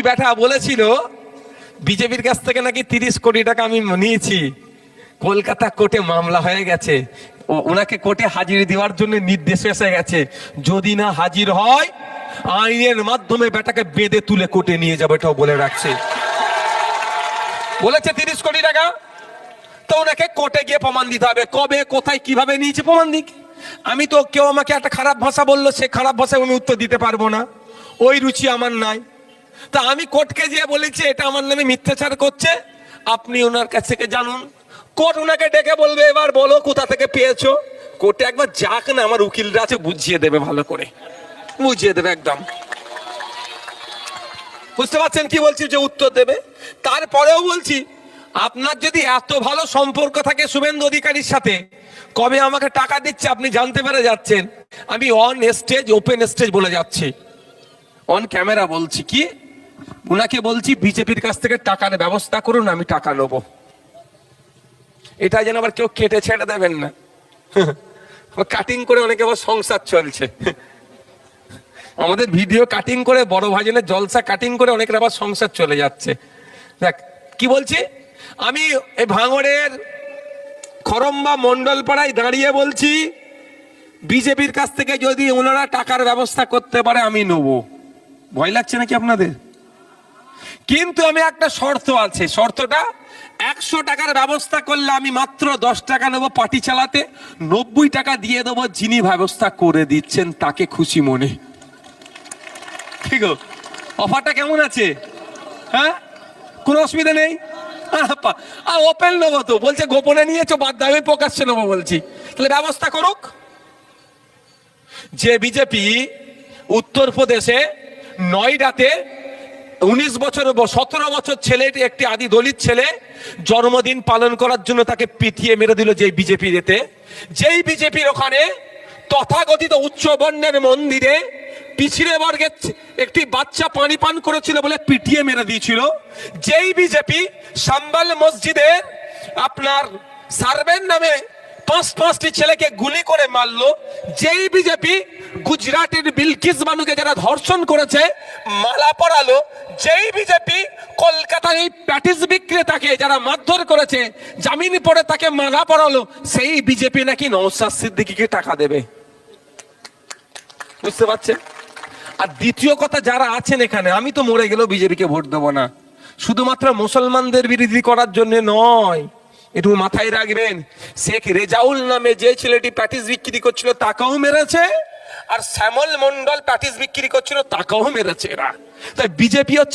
ব্যাটা বলেছিল বিজেপির কাছ থেকে নাকি 30 কোটি টাকা আমি নিয়েছি, কলকাতা কোর্টে মামলা হয়ে গেছে, ওনাকে কোর্টে হাজির দেওয়ার জন্য নির্দেশ এসে গেছে, যদি না হাজির হয় আইনের মাধ্যমে বেটাকে বেঁধে তুলে কোর্টে নিয়ে যাবে, এটাও বলে রাখছে। বলেছে 30 কোটি টাকা, তো ওনাকে কোর্টে গিয়ে প্রমাণ দিতে হবে, কবে কোথায় কিভাবে নিয়েছে প্রমাণ দিক। আমি তো কেউ আমাকে একটা খারাপ ভাষা বললো, সে খারাপ ভাষায় আমি উত্তর দিতে পারবো না, ওই রুচি আমার নাই। তা আমি কোর্টকে গিয়ে বলেছি এটা আমার নামে মিথ্যাচার করছে, আপনি ওনার কাছ থেকে জানুন। কোর্ট ওনাকে ডেকে বলবে এবার বলো কোথা থেকে পেয়েছো। কোর্টে একবার যাক না, আমার উকিলরা আছে, বুঝিয়ে দেবে, ভালো করে বুঝিয়ে দেবে একদম। বুঝতে পারছেন কি বলছি, যে উত্তর দেবে। তারপরেও বলছি, আপনার যদি এত ভালো সম্পর্ক থাকে শুভেন্দু অধিকারীর সাথে, কবে আমাকে টাকা দিচ্ছে আপনি জানতে পেরে যাচ্ছেন। আমি অন স্টেজ, ওপেন স্টেজ বলে যাচ্ছি, অন ক্যামেরা বলছি, কি উনাকে বলছি বিজেপির কাছ থেকে টাকার ব্যবস্থা করুন, আমি টাকা নেবো। এটা যেন আবার কেউ কেটে ছেড়ে দেবেন না, কাটিং করে অনেকে আবার সংসার চলছে। আমাদের ভিডিও কাটিং করে, বড় ভাজনের জলসা কাটিং করে অনেকের আবার সংসার চলে যাচ্ছে। দেখ কি বলছি, আমি এই ভাঙড়ের খরম্বা মন্ডল পাড়ায় দাঁড়িয়ে বলছি বিজেপির কাছ থেকে যদি ওনারা টাকার ব্যবস্থা করতে পারে আমি নেবো। ভয় লাগছে নাকি আপনাদের? কিন্তু আমি একটা শর্ত আছে, শর্তটা 100 টাকার ব্যবস্থা করলে আমি মাত্র 10 টাকা নেবো পার্টি চালাতে, 90 টাকা দিয়ে দেবো যিনি ব্যবস্থা করে দিচ্ছেন তাকে খুশি মনে। ঠিক অফারটা কেমন আছে? হ্যাঁ, কোনো অসুবিধা নেই, ওপেন নেবো তো। বলছে গোপনে নিয়েছো, বাদ দাও, আমি প্রকাশ্যে নেবো বলছি। তাহলে ব্যবস্থা করুক। যে বিজেপি উত্তরপ্রদেশে নয়ডাতে 19 বছর 17 বছর ছেলেটি, একটি আদি দলিত ছেলে জন্মদিন পালন করার জন্য তাকে পিটিয়ে মেরে দিল, যেই বিজেপির এতে, যেই বিজেপির ওখানে তথাকথিত উচ্চ বর্ণের মন্দিরে পিছিয়ে বর্গের একটি বাচ্চা পানি পান করেছিল বলে পিটিয়ে মেরে দিয়েছিল, যেই বিজেপি সাম্বাল মসজিদে আপনার সার্ভের নামে 5টি ছেলেকে গুলি করে মারলো, যেই বিজেপি গুজরাটের বিলকিস বানুকে যারা ধর্ষণ করেছে মালা পরালো, যেই বিজেপি কলকাতায় এই প্যাটিস বিক্রেতাকে যারা মারধর করেছে জামিন পড়ে তাকে মালা পরালো, সেই বিজেপি নাকি নওশাদ সিদ্দিকীকে টাকা দেবে। বুঝতে পারছেন? আর দ্বিতীয় কথা, যারা আছেন এখানে, আমি তো মরে গেলেও বিজেপিকে ভোট দেবো না, শুধুমাত্র মুসলমানদের বিরোধী করার জন্য নয়, একটু মাথায় রাখবেন। শেখ রেজাউল নামে যে ছেলেটি প্যাটিস বিক্রি করছিল তাকেও মেরেছে, আর শ্যামল মন্ডল প্যাটিস বিক্রি করছিল তাকেও মেরেছে এরা। তাই বিজেপি হচ্ছে